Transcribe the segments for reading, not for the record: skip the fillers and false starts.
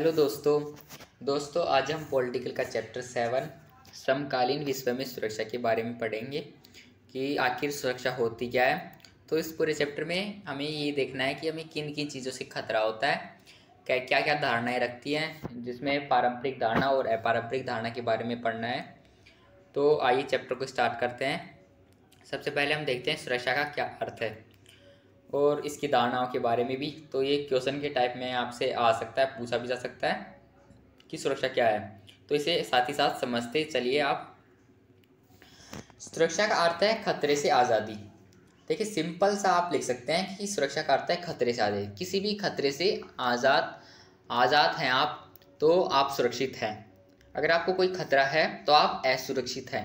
Hello दोस्तों आज हम पॉलिटिकल का चैप्टर 7 समकालीन विश्व में सुरक्षा के बारे में पढ़ेंगे कि आखिर सुरक्षा होती क्या है। तो इस पूरे चैप्टर में हमें ये देखना है कि हमें किन किन चीज़ों से खतरा होता है, क्या क्या क्या धारणाएं रखती हैं, जिसमें पारंपरिक धारणा और अपारंपरिक धारणा के बारे में पढ़ना है। तो आइए चैप्टर को स्टार्ट करते हैं। सबसे पहले हम देखते हैं सुरक्षा का क्या अर्थ है और इसकी धारणाओं के बारे में भी। तो ये क्वेश्चन के टाइप में आपसे आ सकता है, पूछा भी जा सकता है कि सुरक्षा क्या है। तो इसे साथ ही साथ समझते चलिए आप। सुरक्षा का अर्थ है खतरे से आज़ादी। देखिए सिंपल सा आप लिख सकते हैं कि सुरक्षा का अर्थ है खतरे से आज़ादी। किसी भी खतरे से आज़ाद हैं आप तो आप सुरक्षित हैं। अगर आपको कोई खतरा है तो आप असुरक्षित हैं।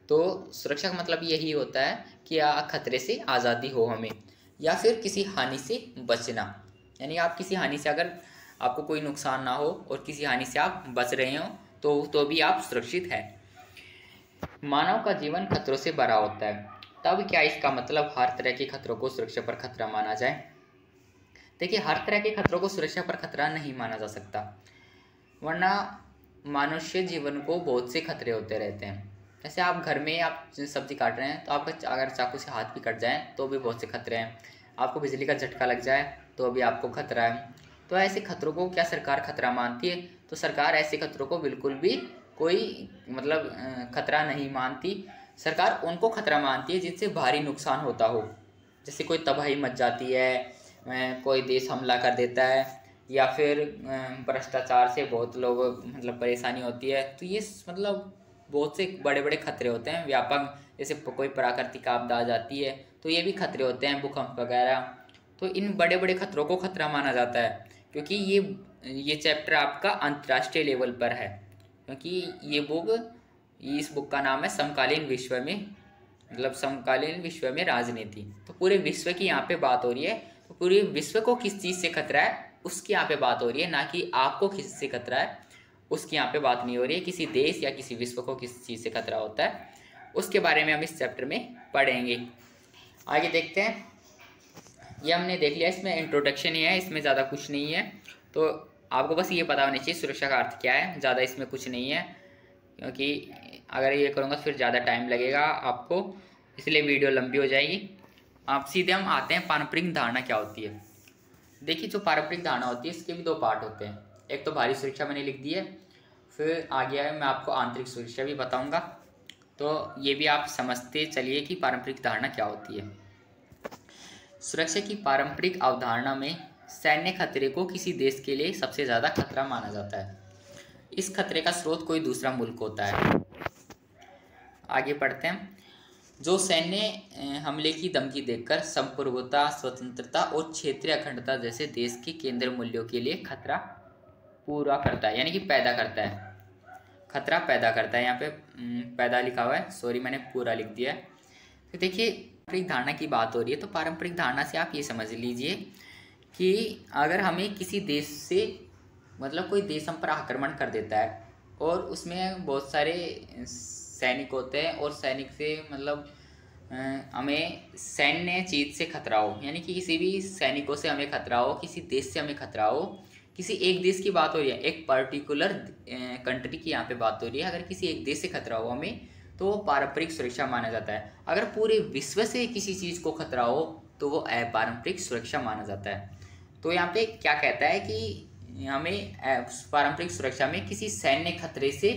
तो सुरक्षा का मतलब यही होता है कि खतरे से आज़ादी हो हमें, या फिर किसी हानि से बचना। यानी आप किसी हानि से, अगर आपको कोई नुकसान ना हो और किसी हानि से आप बच रहे हो तो भी आप सुरक्षित हैं। मानव का जीवन खतरों से भरा होता है। तब क्या इसका मतलब हर तरह के खतरों को सुरक्षा पर खतरा माना जाए? देखिए हर तरह के खतरों को सुरक्षा पर खतरा नहीं माना जा सकता, वरना मनुष्य जीवन को बहुत से खतरे होते रहते हैं। जैसे आप घर में आप सब्जी काट रहे हैं तो आपका अगर चाकू से हाथ भी कट जाए तो भी बहुत से खतरे हैं। आपको बिजली का झटका लग जाए तो भी आपको खतरा है। तो ऐसे खतरों को क्या सरकार खतरा मानती है? तो सरकार ऐसे खतरों को बिल्कुल भी कोई खतरा नहीं मानती। सरकार उनको खतरा मानती है जिनसे भारी नुकसान होता हो। जैसे कोई तबाही मच जाती है, कोई देश हमला कर देता है, या फिर भ्रष्टाचार से बहुत लोग परेशानी होती है। तो ये बहुत से बड़े बड़े खतरे होते हैं व्यापक। जैसे कोई प्राकृतिक आपदा आ जाती है तो ये भी खतरे होते हैं, भूकंप वगैरह। तो इन बड़े बड़े खतरों को खतरा माना जाता है, क्योंकि ये चैप्टर आपका अंतर्राष्ट्रीय लेवल पर है। क्योंकि इस बुक का नाम है समकालीन विश्व में, समकालीन विश्व में राजनीति। तो पूरे विश्व की यहाँ पे बात हो रही है। तो पूरे विश्व को किस चीज़ से खतरा है उसकी यहाँ पे बात हो रही है, ना कि आपको किस से खतरा है उसकी यहाँ पे बात नहीं हो रही है। किसी देश या किसी विश्व को किस चीज़ से खतरा होता है उसके बारे में हम इस चैप्टर में पढ़ेंगे। आगे देखते हैं। ये हमने देख लिया, इसमें इंट्रोडक्शन ही है, इसमें ज़्यादा कुछ नहीं है। तो आपको बस ये पता होना चाहिए सुरक्षा का अर्थ क्या है, ज़्यादा इसमें कुछ नहीं है। क्योंकि अगर ये करूँगा तो फिर ज़्यादा टाइम लगेगा आपको, इसलिए वीडियो लंबी हो जाएगी। आप सीधे हम आते हैं पारंपरिक धारणा क्या होती है। देखिए जो पारंपरिक धारणा होती है इसके भी दो पार्ट होते हैं। एक तो बाहरी सुरक्षा मैंने लिख दी है, फिर आगे है मैं आपको आंतरिक सुरक्षा भी बताऊंगा। तो ये भी आप समझते चलिए कि पारंपरिक धारणा क्या होती है। सुरक्षा की पारंपरिक अवधारणा में सैन्य खतरे को किसी देश के लिए सबसे ज़्यादा खतरा माना जाता है। इस खतरे का स्रोत कोई दूसरा मुल्क होता है। आगे पढ़ते हैं। जो सैन्य हमले की धमकी देकर संप्रभुता, स्वतंत्रता और क्षेत्रीय अखंडता जैसे देश के केंद्र मूल्यों के लिए खतरा पूरा करता है, यानी कि पैदा करता है। खतरा पैदा करता है, यहाँ पे पैदा लिखा हुआ है, सॉरी मैंने पूरा लिख दिया है। तो देखिए पारंपरिक धारणा की बात हो रही है, तो पारंपरिक धारणा से आप ये समझ लीजिए कि अगर हमें किसी देश से कोई देश हम पर आक्रमण कर देता है और उसमें बहुत सारे सैनिक होते हैं और सैनिक से हमें सैन्य चीज़ से खतरा हो, यानी कि किसी भी सैनिकों से हमें खतरा हो, किसी देश से हमें खतरा हो, किसी एक देश की बात हो रही है, एक पर्टिकुलर कंट्री की यहाँ पे बात हो रही है। अगर किसी एक देश से खतरा हो हमें तो वो पारंपरिक सुरक्षा माना जाता है। अगर पूरे विश्व से किसी चीज़ को खतरा हो तो वो अपारंपरिक सुरक्षा माना जाता है। तो यहाँ पे क्या कहता है कि हमें पारंपरिक सुरक्षा में किसी सैन्य खतरे से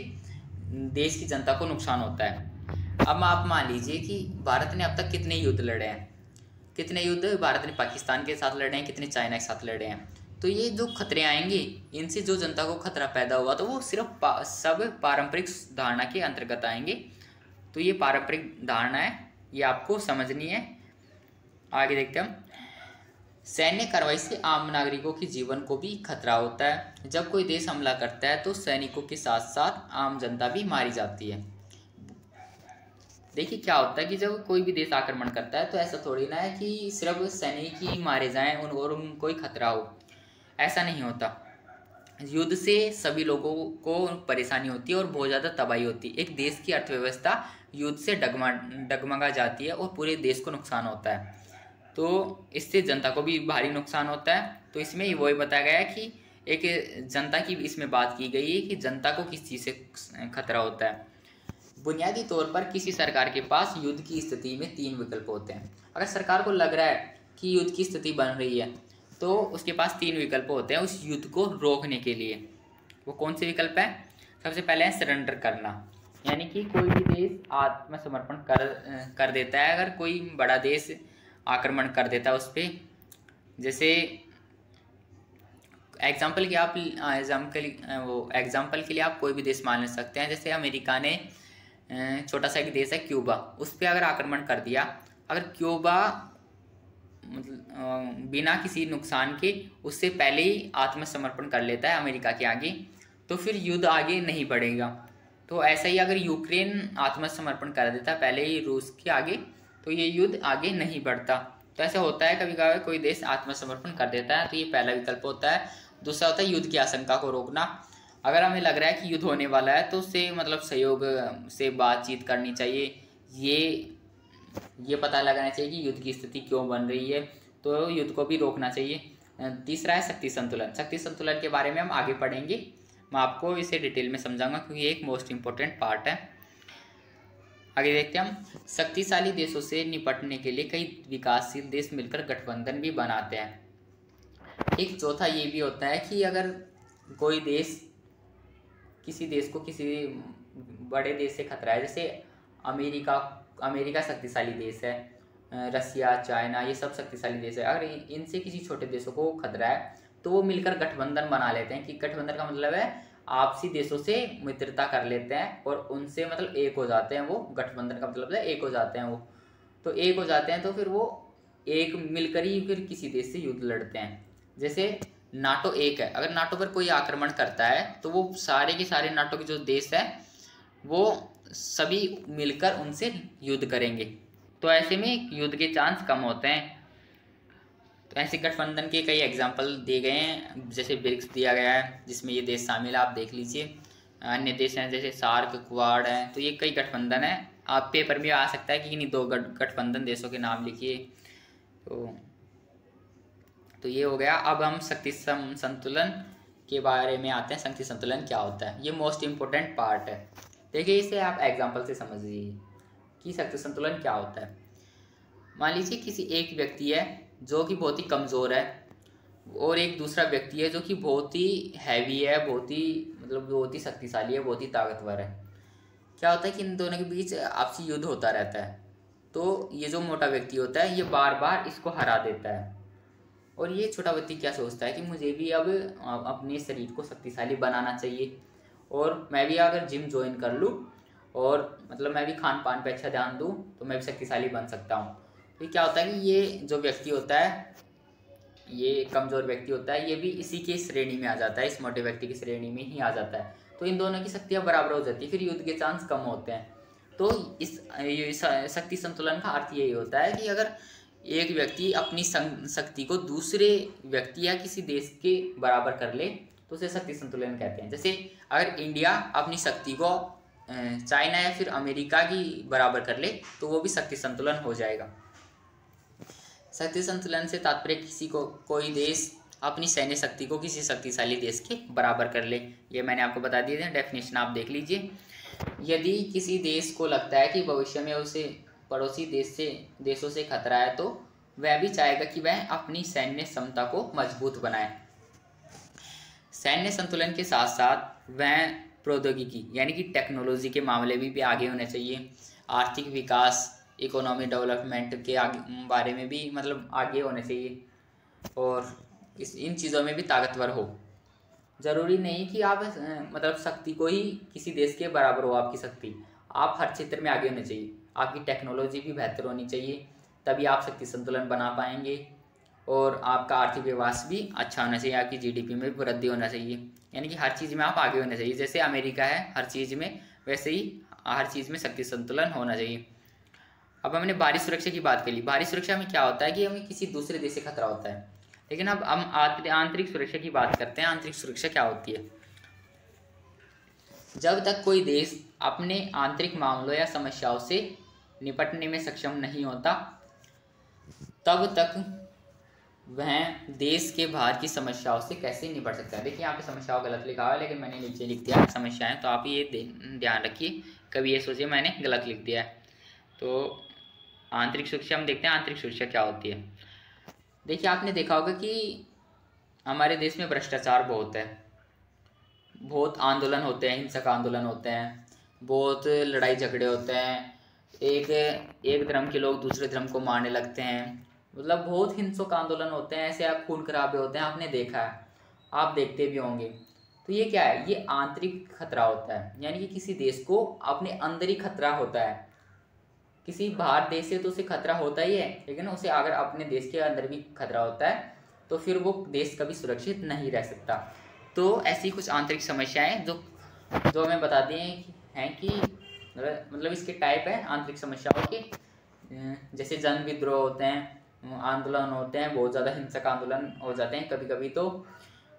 देश की जनता को नुकसान होता है। अब आप मान लीजिए कि भारत ने अब तक कितने युद्ध लड़े हैं, कितने युद्ध भारत ने पाकिस्तान के साथ लड़े हैं, कितने चाइना के साथ लड़े हैं। तो ये जो खतरे आएंगे इनसे जो जनता को खतरा पैदा हुआ तो वो सिर्फ सब पारंपरिक धारणा के अंतर्गत आएंगे। तो ये पारंपरिक धारणा है, ये आपको समझनी है। आगे देखते हैं हम। सैन्य कार्रवाई से आम नागरिकों के जीवन को भी खतरा होता है। जब कोई देश हमला करता है तो सैनिकों के साथ साथ आम जनता भी मारी जाती है। देखिए क्या होता है कि जब कोई भी देश आक्रमण करता है तो ऐसा थोड़ी ना है कि सिर्फ सैनिक ही मारे जाएं और उनको कोई खतरा हो, ऐसा नहीं होता। युद्ध से सभी लोगों को परेशानी होती है और बहुत ज़्यादा तबाही होती है। एक देश की अर्थव्यवस्था युद्ध से डगमगा जाती है और पूरे देश को नुकसान होता है। तो इससे जनता को भी भारी नुकसान होता है। तो इसमें वही बताया गया है कि एक जनता की इसमें बात की गई है कि जनता को किस चीज़ से खतरा होता है। बुनियादी तौर पर किसी सरकार के पास युद्ध की स्थिति में 3 विकल्प होते हैं। अगर सरकार को लग रहा है कि युद्ध की स्थिति बन रही है तो उसके पास 3 विकल्प होते हैं उस युद्ध को रोकने के लिए। वो कौन से विकल्प हैं? सबसे पहले है सरेंडर करना, यानी कि कोई भी देश आत्मसमर्पण कर देता है अगर कोई बड़ा देश आक्रमण कर देता है उस पर। जैसे एग्जाम्पल के लिए आप कोई भी देश मान ले सकते हैं। जैसे अमेरिका ने छोटा सा एक देश है क्यूबा, उस पर अगर आक्रमण कर दिया, अगर क्यूबा मतलब बिना किसी नुकसान के उससे पहले ही आत्मसमर्पण कर लेता है अमेरिका के आगे, तो फिर युद्ध आगे नहीं बढ़ेगा। तो ऐसा ही अगर यूक्रेन आत्मसमर्पण कर देता है पहले ही रूस के आगे, तो ये युद्ध आगे नहीं बढ़ता। तो ऐसा होता है कभी कभार कोई देश आत्मसमर्पण कर देता है, तो ये पहला विकल्प होता है। दूसरा होता है युद्ध की आशंका को रोकना। अगर हमें लग रहा है कि युद्ध होने वाला है तो उससे मतलब सहयोग से बातचीत करनी चाहिए, ये पता लगाना चाहिए कि युद्ध की स्थिति क्यों बन रही है, तो युद्ध को भी रोकना चाहिए। तीसरा है शक्ति संतुलन। शक्ति संतुलन के बारे में हम आगे पढ़ेंगे, मैं आपको इसे डिटेल में समझाऊंगा क्योंकि ये एक मोस्ट इम्पोर्टेंट पार्ट है। आगे देखते हैं हम। शक्तिशाली देशों से निपटने के लिए कई विकासशील देश मिलकर गठबंधन भी बनाते हैं। एक चौथा ये भी होता है कि अगर कोई देश किसी देश को किसी बड़े देश से खतरा है, जैसे अमेरिका शक्तिशाली देश है, रसिया, चाइना, ये सब शक्तिशाली देश है। अगर इनसे किसी छोटे देशों को खतरा है तो वो मिलकर गठबंधन बना लेते हैं। कि गठबंधन का मतलब है आपसी देशों से मित्रता कर लेते हैं और उनसे मतलब एक हो जाते हैं। वो गठबंधन का मतलब है एक हो जाते हैं। वो तो एक हो जाते हैं तो फिर वो एक मिलकर ही फिर किसी देश से युद्ध लड़ते हैं। जैसे नाटो एक है, अगर नाटो पर कोई आक्रमण करता है तो वो सारे के सारे नाटो के जो देश है वो सभी मिलकर उनसे युद्ध करेंगे। तो ऐसे में युद्ध के चांस कम होते हैं। तो ऐसे गठबंधन के कई एग्जाम्पल दिए गए हैं, जैसे ब्रिक्स दिया गया है जिसमें ये देश शामिल है, आप देख लीजिए। अन्य देश हैं जैसे सार्क, क्वाड हैं, तो ये कई गठबंधन है। आप पेपर में आ सकता है कि इन्हीं 2 गठबंधन देशों के नाम लिखिए। तो ये हो गया। अब हम शक्ति संतुलन के बारे में आते हैं। शक्ति संतुलन क्या होता है, ये मोस्ट इम्पोर्टेंट पार्ट है। देखिए इसे आप एग्जाम्पल से समझिए कि शक्ति संतुलन क्या होता है। मान लीजिए किसी एक व्यक्ति है जो कि बहुत ही कमज़ोर है और एक दूसरा व्यक्ति है जो कि बहुत ही हैवी है, बहुत ही शक्तिशाली है, बहुत ही ताकतवर है। क्या होता है कि इन दोनों के बीच आपसी युद्ध होता रहता है। तो ये जो मोटा व्यक्ति होता है ये बार बार इसको हरा देता है और ये छोटा व्यक्ति क्या सोचता है कि मुझे भी अब अपने शरीर को शक्तिशाली बनाना चाहिए और मैं भी अगर जिम ज्वाइन कर लूँ और मतलब मैं भी खान पान पे अच्छा ध्यान दूँ तो मैं भी शक्तिशाली बन सकता हूँ। तो क्या होता है कि ये जो व्यक्ति होता है, ये कमज़ोर व्यक्ति होता है, ये भी इसी की श्रेणी में आ जाता है, इस मोटे व्यक्ति की श्रेणी में ही आ जाता है। तो इन दोनों की शक्तियाँ बराबर हो जाती है, फिर युद्ध के चांस कम होते हैं। तो इस शक्ति संतुलन का अर्थ यही होता है कि अगर एक व्यक्ति अपनी शक्ति को दूसरे व्यक्ति या किसी देश के बराबर कर ले तो उसे शक्ति संतुलन कहते हैं। जैसे अगर इंडिया अपनी शक्ति को चाइना या फिर अमेरिका की बराबर कर ले तो वो भी शक्ति संतुलन हो जाएगा। शक्ति संतुलन से तात्पर्य कोई देश अपनी सैन्य शक्ति को किसी शक्तिशाली देश के बराबर कर ले। ये मैंने आपको बता दिए थे, डेफिनेशन आप देख लीजिए। यदि किसी देश को लगता है कि भविष्य में उसे पड़ोसी देशों से खतरा है तो वह भी चाहेगा कि वह अपनी सैन्य क्षमता को मजबूत बनाए। सैन्य संतुलन के साथ साथ वह प्रौद्योगिकी यानी कि टेक्नोलॉजी के मामले भी आगे होने चाहिए। आर्थिक विकास, इकोनॉमी डेवलपमेंट के बारे में भी मतलब आगे होने चाहिए और इन चीज़ों में भी ताकतवर हो। ज़रूरी नहीं कि आप मतलब शक्ति को ही किसी देश के बराबर हो आपकी शक्ति, आप हर क्षेत्र में आगे होने चाहिए। आपकी टेक्नोलॉजी भी बेहतर होनी चाहिए, तभी आप शक्ति संतुलन बना पाएंगे और आपका आर्थिक विकास भी अच्छा होना चाहिए, आपकी जीडीपी में भी वृद्धि होना चाहिए, यानी कि हर चीज़ में आप आगे होने चाहिए। जैसे अमेरिका है हर चीज़ में, वैसे ही हर चीज़ में शक्ति संतुलन होना चाहिए। अब हमने बाहरी सुरक्षा की बात कर ली। बाहरी सुरक्षा में क्या होता है कि हमें किसी दूसरे देश से खतरा होता है, लेकिन अब हम आंतरिक सुरक्षा की बात करते हैं। आंतरिक सुरक्षा क्या होती है? जब तक कोई देश अपने आंतरिक मामलों या समस्याओं से निपटने में सक्षम नहीं होता तब तक वह देश के बाहर की समस्याओं से कैसे निपट सकता है। देखिए यहाँ पे समस्याओं गलत लिखा हुआ है, लेकिन मैंने नीचे लिख दिया समस्याएं, तो आप ये ध्यान रखिए, कभी ये सोचिए मैंने गलत लिख दिया है। तो आंतरिक सुरक्षा हम देखते हैं, आंतरिक सुरक्षा क्या होती है। देखिए आपने देखा होगा कि हमारे देश में भ्रष्टाचार बहुत है, बहुत आंदोलन होते हैं, हिंसक आंदोलन होते हैं, बहुत लड़ाई झगड़े होते हैं, एक धर्म के लोग दूसरे धर्म को मारने लगते हैं, मतलब बहुत हिंसक आंदोलन होते हैं, ऐसे आप खून खराबे होते हैं, आपने देखा है, आप देखते भी होंगे। तो ये क्या है, ये आंतरिक खतरा होता है, यानी कि किसी देश को अपने अंदर ही खतरा होता है। किसी बाहर देश से तो उसे खतरा होता ही है, लेकिन उसे अगर अपने देश के अंदर भी खतरा होता है तो फिर वो देश कभी सुरक्षित नहीं रह सकता। तो ऐसी कुछ आंतरिक समस्याएं जो जो हमें बताती हैं कि मतलब इसके टाइप है आंतरिक समस्याओं के, जैसे जन विद्रोह होते हैं, आंदोलन होते हैं, बहुत ज़्यादा हिंसक आंदोलन हो जाते हैं, कभी कभी तो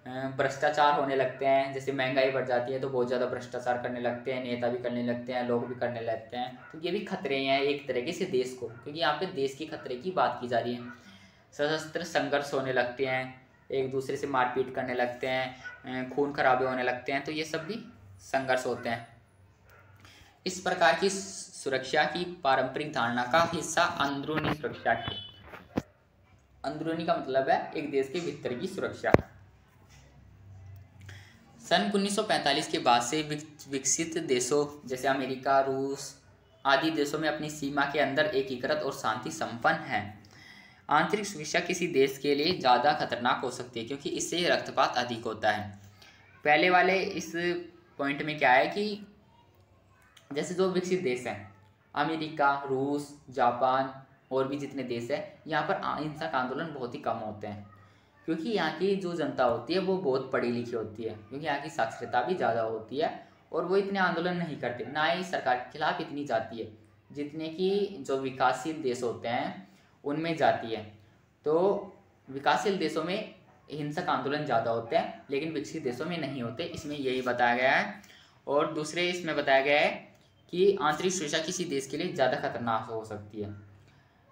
भ्रष्टाचार होने लगते हैं, जैसे महंगाई बढ़ जाती है तो बहुत ज़्यादा भ्रष्टाचार करने लगते हैं, नेता भी करने लगते हैं, लोग भी करने लगते हैं। तो ये भी खतरे हैं एक तरीके से देश को, क्योंकि यहाँ पे देश के खतरे की बात की जा रही है। सशस्त्र संघर्ष होने लगते हैं, एक दूसरे से मारपीट करने लगते हैं, खून खराबे होने लगते हैं, तो ये सब भी संघर्ष होते हैं। इस प्रकार की सुरक्षा की पारंपरिक धारणा का हिस्सा अंदरूनी सुरक्षा है। अंदरूनी का मतलब है एक देश के भीतर की सुरक्षा। सन 1945 के बाद से विकसित देशों जैसे अमेरिका, रूस आदि देशों में अपनी सीमा के अंदर एकीकृत और शांति संपन्न है। आंतरिक सुरक्षा किसी देश के लिए ज़्यादा खतरनाक हो सकती है, क्योंकि इससे रक्तपात अधिक होता है। पहले वाले इस पॉइंट में क्या है कि जैसे जो विकसित देश हैं, अमेरिका, रूस, जापान और भी जितने देश हैं, यहाँ पर हिंसक आंदोलन बहुत ही कम होते हैं, क्योंकि यहाँ की जो जनता होती है वो बहुत पढ़ी लिखी होती है, क्योंकि यहाँ की साक्षरता भी ज़्यादा होती है, और वो इतने आंदोलन नहीं करते, ना ही सरकार के खिलाफ इतनी जाती है जितने कि जो विकासशील देश होते हैं उनमें जाती है। तो विकासशील देशों में हिंसक आंदोलन ज़्यादा होते हैं, लेकिन विकसित देशों में नहीं होते, इसमें यही बताया गया है। और दूसरे इसमें बताया गया है कि आंतरिक सुरक्षा किसी देश के लिए ज़्यादा खतरनाक हो सकती है।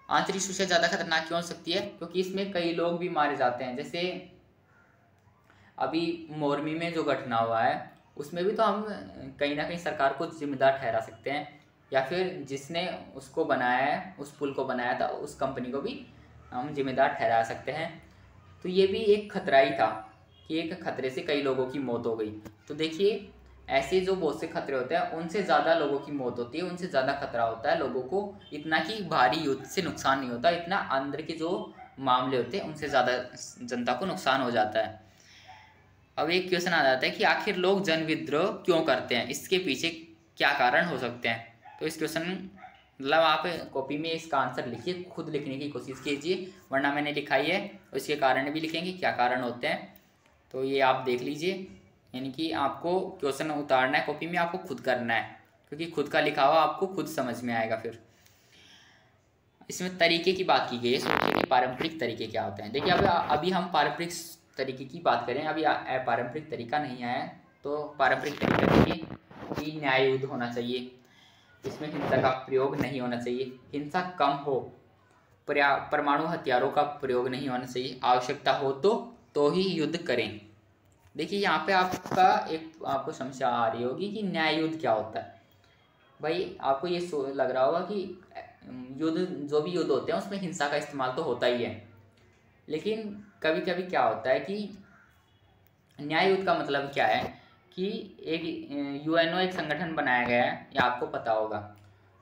आंतरिक सुरक्षा ज़्यादा खतरनाक क्यों हो सकती है, क्योंकि इसमें कई लोग भी मारे जाते हैं। जैसे अभी मोरमी में जो घटना हुआ है, उसमें भी तो हम कहीं ना कहीं सरकार को जिम्मेदार ठहरा सकते हैं, या फिर जिसने उसको बनाया है, उस पुल को बनाया था, उस कंपनी को भी हम जिम्मेदार ठहरा सकते हैं। तो ये भी एक खतरा ही था कि एक खतरे से कई लोगों की मौत हो गई। तो देखिए ऐसे जो बहुत से खतरे होते हैं उनसे ज़्यादा लोगों की मौत होती है, उनसे ज़्यादा खतरा होता है लोगों को, इतना कि बाहरी युद्ध से नुकसान नहीं होता, इतना अंदर के जो मामले होते हैं उनसे ज़्यादा जनता को नुकसान हो जाता है। अब एक क्वेश्चन आ जाता है कि आखिर लोग जन विद्रोह क्यों करते हैं, इसके पीछे क्या कारण हो सकते हैं। तो इस क्वेश्चन मतलब आप कॉपी में इसका आंसर लिखिए, खुद लिखने की कोशिश कीजिए, वरना मैंने लिखाई है उसके कारण भी लिखेंगे क्या कारण होते हैं, तो ये आप देख लीजिए। यानी कि आपको क्वेश्चन उतारना है कॉपी में, आपको खुद करना है, क्योंकि खुद का लिखा हुआ आपको खुद समझ में आएगा। फिर इसमें तरीके की बात की गई है, सुरक्षा के पारंपरिक तरीके क्या होते हैं। देखिए अभी हम पारंपरिक तरीके की बात करें, अभी पारंपरिक तरीका नहीं आया है। तो पारंपरिक तरीका देखिए कि न्याय युद्ध होना चाहिए, इसमें हिंसा का प्रयोग नहीं होना चाहिए, हिंसा कम हो, परमाणु हथियारों का प्रयोग नहीं होना चाहिए, आवश्यकता हो तो ही युद्ध करें। देखिए यहाँ पे आपको समस्या आ रही होगी कि न्याय युद्ध क्या होता है। भाई आपको ये लग रहा होगा कि युद्ध, जो भी युद्ध होते हैं उसमें हिंसा का इस्तेमाल तो होता ही है, लेकिन कभी कभी क्या होता है कि न्याय युद्ध का मतलब क्या है कि एक यूएनओ एक संगठन बनाया गया है, ये आपको पता होगा।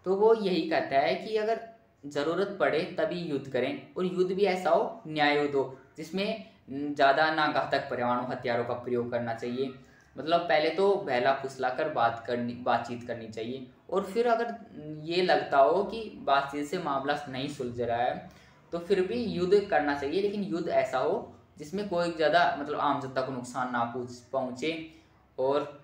तो वो यही कहता है कि अगर ज़रूरत पड़े तभी युद्ध करें, और युद्ध भी ऐसा हो, न्याय युद्ध हो, जिसमें ज़्यादा ना घातक परमाणु हथियारों का प्रयोग करना चाहिए। मतलब पहले तो बहला फुसला कर बातचीत करनी चाहिए, और फिर अगर ये लगता हो कि बातचीत से मामला नहीं सुलझ रहा है तो फिर भी युद्ध करना चाहिए, लेकिन युद्ध ऐसा हो जिसमें कोई ज़्यादा मतलब आम जनता को नुकसान ना पहुँचे, और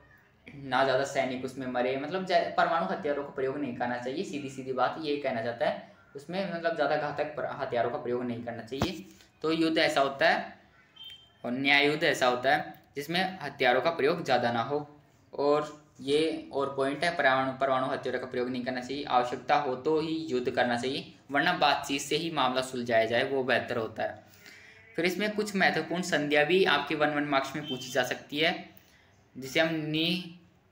ना ज़्यादा सैनिक उसमें मरे। मतलब परमाणु हथियारों का प्रयोग नहीं करना चाहिए, सीधी सीधी बात ये कहना चाहता है उसमें, मतलब ज़्यादा घातक हथियारों का प्रयोग नहीं करना चाहिए। तो युद्ध ऐसा होता है, और न्याय युद्ध ऐसा होता है जिसमें हथियारों का प्रयोग ज़्यादा ना हो। और ये और पॉइंट है, परमाणु हथियारों का प्रयोग नहीं करना चाहिए, आवश्यकता हो तो ही युद्ध करना चाहिए, वरना बातचीत से ही मामला सुलझाया जाए, वो बेहतर होता है। फिर इसमें कुछ महत्वपूर्ण संधियाँ भी आपके 1 मार्क्स में पूछी जा सकती है, जिसे हम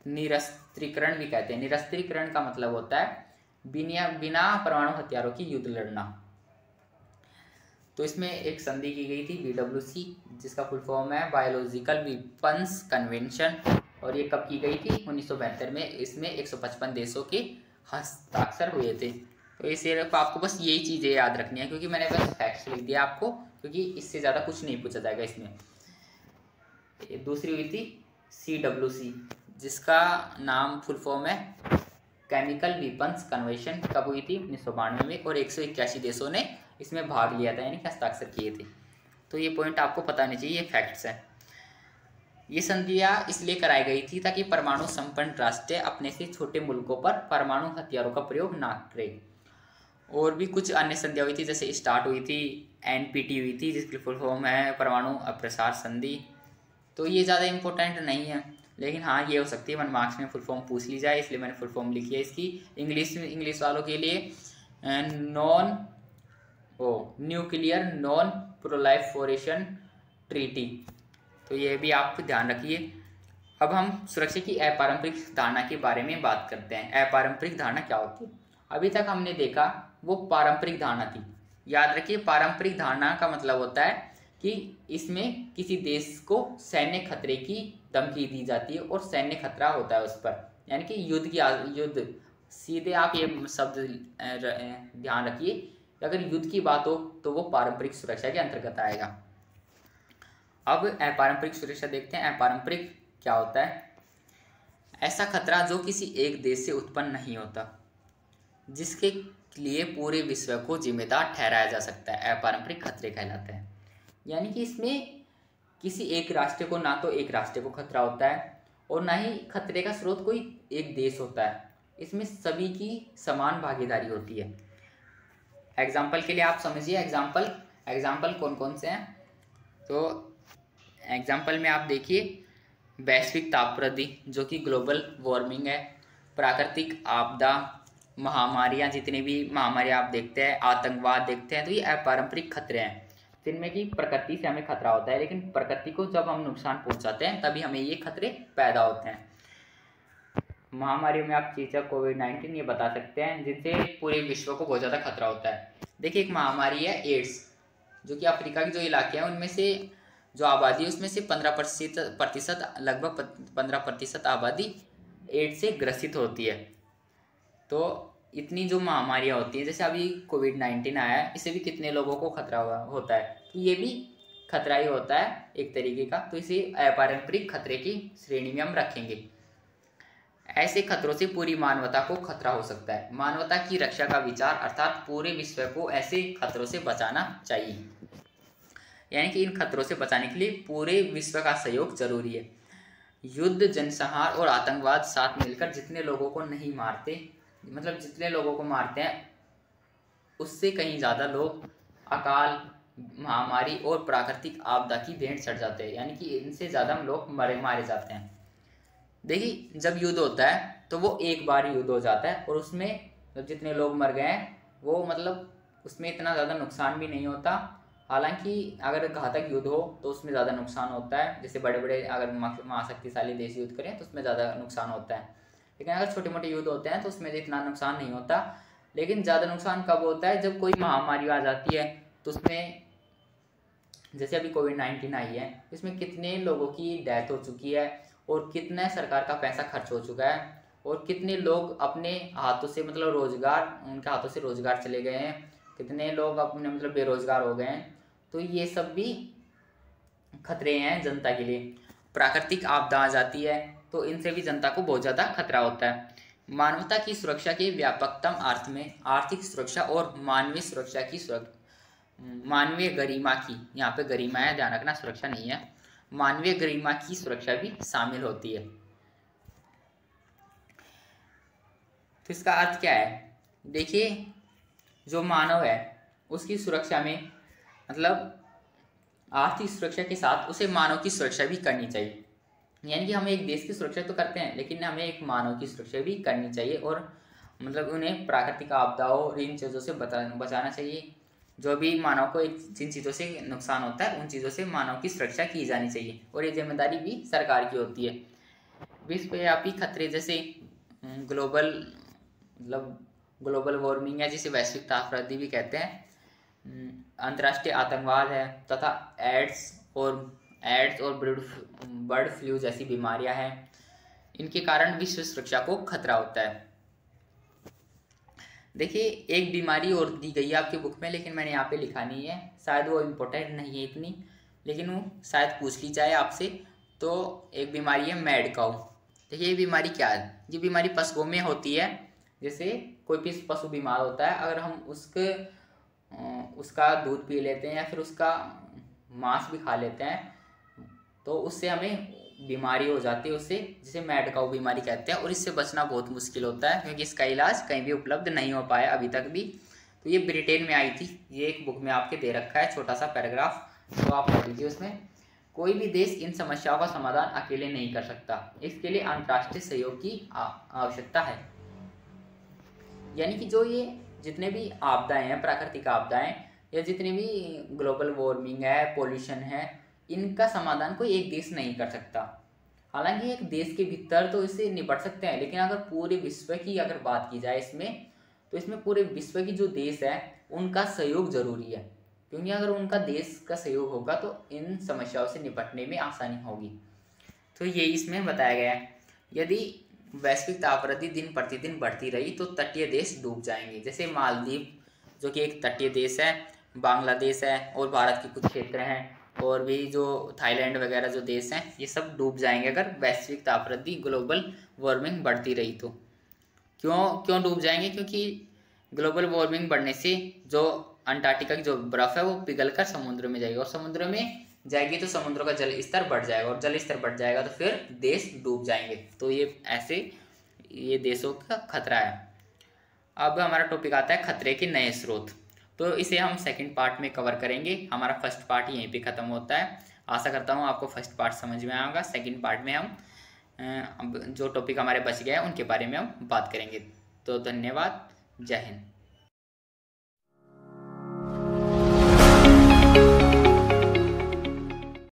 निरस्त्रीकरण भी कहते हैं। निरस्त्रीकरण का मतलब होता है बिना परमाणु हथियारों की युद्ध लड़ना। तो इसमें एक संधि की गई थी BWC, जिसका फुल फॉर्म है बायोलॉजिकल वेपन्स कन्वेंशन, और ये कब की गई थी? 1972 में। इसमें 155 देशों के हस्ताक्षर हुए थे। तो ये सिर्फ आपको बस यही चीज़ें याद रखनी है, क्योंकि मैंने बस फैक्ट्स लिख दिया आपको, क्योंकि इससे ज़्यादा कुछ नहीं पूछा जाएगा इसमें। दूसरी हुई थी CWC, जिसका नाम फुल फॉर्म है केमिकल वेपन्स कन्वेंशन। कब हुई थी? 1992 में, और 181 देशों ने इसमें भाग लिया था, यानी कि हस्ताक्षर किए थे। तो ये पॉइंट आपको पता होने चाहिए, ये फैक्ट्स हैं। ये संधियाँ इसलिए कराई गई थी ताकि परमाणु संपन्न राष्ट्र अपने से छोटे मुल्कों पर परमाणु हथियारों का प्रयोग ना करें। और भी कुछ अन्य संधियाँ हुई थी, जैसे स्टार्ट हुई थी, NPT हुई थी, जिसकी फुल फॉर्म है परमाणु अप्रसार संधि। तो ये ज़्यादा इम्पोर्टेंट नहीं है, लेकिन हाँ ये हो सकती है 1 मार्क्स में फुल फॉर्म पूछ ली जाए, इसलिए मैंने फुल फॉर्म लिखी है इसकी। इंग्लिश वालों के लिए न्यूक्लियर नॉन प्रोलिफरेशन ट्रीटी, तो ये भी आप ध्यान रखिए। अब हम सुरक्षा की अपारंपरिक धारणा के बारे में बात करते हैं। अपारंपरिक धारणा क्या होती है? अभी तक हमने देखा वो पारंपरिक धारणा थी। याद रखिए, पारंपरिक धारणा का मतलब होता है कि इसमें किसी देश को सैन्य खतरे की धमकी दी जाती है और सैन्य खतरा होता है उस पर, यानी कि युद्ध सीधे आप ये शब्द ध्यान रखिए, अगर युद्ध की बात हो तो वो पारंपरिक सुरक्षा के अंतर्गत आएगा। अब अपारंपरिक सुरक्षा देखते हैं। अपारंपरिक क्या होता है? ऐसा खतरा जो किसी एक देश से उत्पन्न नहीं होता, जिसके लिए पूरे विश्व को जिम्मेदार ठहराया जा सकता है, अपारंपरिक खतरे कहलाते हैं। यानी कि इसमें किसी एक राष्ट्र को, ना तो एक राष्ट्र को खतरा होता है और ना ही खतरे का स्रोत कोई एक देश होता है, इसमें सभी की समान भागीदारी होती है। एग्जाम्पल के लिए आप समझिए, एग्जाम्पल कौन कौन से हैं? तो एग्जाम्पल में आप देखिए, वैश्विक ताप वृद्धि जो कि ग्लोबल वार्मिंग है, प्राकृतिक आपदा, महामारियाँ, जितनी भी महामारियाँ आप देखते हैं, आतंकवाद देखते हैं, तो ये अपारंपरिक खतरे हैं जिनमें कि प्रकृति से हमें खतरा होता है, लेकिन प्रकृति को जब हम नुकसान पहुंचाते हैं तभी हमें ये खतरे पैदा होते हैं। महामारियों में आप चेचक, कोविड-19 ये बता सकते हैं, जिनसे पूरे विश्व को बहुत ज़्यादा खतरा होता है। देखिए, एक महामारी है एड्स, जो कि अफ्रीका के जो इलाके हैं उनमें से जो आबादी है उसमें से 15% लगभग 15% आबादी एड्स से ग्रसित होती है। तो इतनी जो महामारियाँ होती हैं, जैसे अभी कोविड-19 आया है, इससे भी कितने लोगों को खतरा होता है, तो ये भी खतरा ही होता है एक तरीके का। तो इसे अपारंपरिक खतरे की श्रेणी में हम रखेंगे। ऐसे खतरों से पूरी मानवता को खतरा हो सकता है। मानवता की रक्षा का विचार, अर्थात पूरे विश्व को ऐसे खतरों से बचाना चाहिए, यानी कि इन खतरों से बचाने के लिए पूरे विश्व का सहयोग जरूरी है। युद्ध, जनसंहार और आतंकवाद साथ मिलकर जितने लोगों को नहीं मारते, मतलब जितने लोगों को मारते हैं उससे कहीं ज़्यादा लोग अकाल, महामारी और प्राकृतिक आपदा की भेंट चढ़ जाते हैं, यानी कि इनसे ज़्यादा लोग मारे जाते हैं। देखिए, जब युद्ध होता है तो वो एक बार युद्ध हो जाता है, और उसमें जितने लोग मर गए हैं वो मतलब उसमें इतना ज़्यादा नुकसान भी नहीं होता। हालांकि अगर घातक युद्ध हो तो उसमें ज़्यादा नुकसान होता है, जैसे बड़े बड़े अगर महाशक्तिशाली देश युद्ध करें तो उसमें ज़्यादा नुकसान होता है। लेकिन अगर छोटे मोटे युद्ध होते हैं तो उसमें इतना नुकसान नहीं होता। लेकिन ज़्यादा नुकसान कब होता है? जब कोई महामारी आ जाती है, तो उसमें जैसे अभी कोविड-19 आई है, इसमें कितने लोगों की डेथ हो चुकी है और कितना सरकार का पैसा खर्च हो चुका है, और कितने लोग अपने हाथों से मतलब उनके हाथों से रोजगार चले गए हैं, कितने लोग अपने मतलब बेरोजगार हो गए हैं। तो ये सब भी खतरे हैं जनता के लिए। प्राकृतिक आपदा आ जाती है तो इनसे भी जनता को बहुत ज़्यादा खतरा होता है। मानवता की सुरक्षा के व्यापकतम अर्थ में आर्थिक सुरक्षा और मानवीय सुरक्षा की मानवीय गरिमा की, यहाँ पे गरिमा है, ध्यान रखना, सुरक्षा नहीं है, मानवीय गरिमा की सुरक्षा भी शामिल होती है। तो इसका अर्थ क्या है? देखिए, जो मानव है उसकी सुरक्षा में मतलब आर्थिक सुरक्षा के साथ उसे मानव की सुरक्षा भी करनी चाहिए। यानी कि हम एक देश की सुरक्षा तो करते हैं, लेकिन हमें एक मानव की सुरक्षा भी करनी चाहिए, और मतलब उन्हें प्राकृतिक आपदाओं और इन चीज़ों से बचाना चाहिए। जो भी मानव को जिन चीज़ों से नुकसान होता है उन चीज़ों से मानव की सुरक्षा की जानी चाहिए, और ये जिम्मेदारी भी सरकार की होती है। विश्वव्यापी खतरे जैसे ग्लोबल मतलब ग्लोबल वार्मिंग है, जिसे वैश्विक तापवृद्धि भी कहते हैं, अंतर्राष्ट्रीय आतंकवाद है, तथा एड्स और बर्ड फ्लू जैसी बीमारियां हैं। इनके कारण विश्व सुरक्षा को खतरा होता है। देखिए, एक बीमारी और दी गई है आपकी बुक में, लेकिन मैंने यहाँ पे लिखा नहीं है, शायद वो इम्पोर्टेंट नहीं है इतनी, लेकिन वो शायद पूछ ली जाए आपसे। तो एक बीमारी है मैड काऊ। देखिए, ये बीमारी क्या है? ये बीमारी पशुओं में होती है। जैसे कोई भी पशु बीमार होता है, अगर हम उसका दूध पी लेते हैं या फिर उसका मांस भी खा लेते हैं, तो उससे हमें बीमारी हो जाती है उससे, जिसे मैड काऊ बीमारी कहते हैं। और इससे बचना बहुत मुश्किल होता है, क्योंकि इसका इलाज कहीं भी उपलब्ध नहीं हो पाया अभी तक भी। तो ये ब्रिटेन में आई थी। ये एक बुक में आपके दे रखा है छोटा सा पैराग्राफ, तो आप पढ़ लीजिए। उसमें कोई भी देश इन समस्याओं का समाधान अकेले नहीं कर सकता, इसके लिए अंतर्राष्ट्रीय सहयोग की आवश्यकता है। यानी कि जो ये जितने भी आपदाएं हैं, प्राकृतिक आपदाएं, या जितनी भी ग्लोबल वार्मिंग है, पोल्यूशन है, इनका समाधान कोई एक देश नहीं कर सकता। हालांकि एक देश के भीतर तो इससे निपट सकते हैं, लेकिन अगर पूरे विश्व की अगर बात की जाए इसमें, तो इसमें पूरे विश्व की जो देश है उनका सहयोग जरूरी है, क्योंकि अगर उनका देश का सहयोग होगा तो इन समस्याओं से निपटने में आसानी होगी। तो ये इसमें बताया गया है, यदि वैश्विक तापवृद्धि दिन प्रतिदिन बढ़ती रही तो तटीय देश डूब जाएंगे। जैसे मालदीव, जो कि एक तटीय देश है, बांग्लादेश है, और भारत के कुछ क्षेत्र हैं, और भी जो थाईलैंड वगैरह जो देश हैं, ये सब डूब जाएंगे अगर वैश्विक तापवृद्धि ग्लोबल वार्मिंग बढ़ती रही तो। क्यों डूब जाएंगे? क्योंकि ग्लोबल वार्मिंग बढ़ने से जो अंटार्कटिका की जो बर्फ़ है वो पिघलकर समुद्र में जाएगी, और समुद्र में जाएगी तो समुद्र का जल स्तर बढ़ जाएगा, और जल स्तर बढ़ जाएगा तो फिर देश डूब जाएंगे। तो ये देशों का खतरा है। अब हमारा टॉपिक आता है खतरे के नए स्रोत। तो इसे हम सेकंड पार्ट में कवर करेंगे। हमारा फर्स्ट पार्ट यहीं पे ख़त्म होता है। आशा करता हूँ आपको फर्स्ट पार्ट समझ में आएगा। सेकंड पार्ट में हम अब जो टॉपिक हमारे बच गए हैं उनके बारे में हम बात करेंगे। तो धन्यवाद, जय हिंद।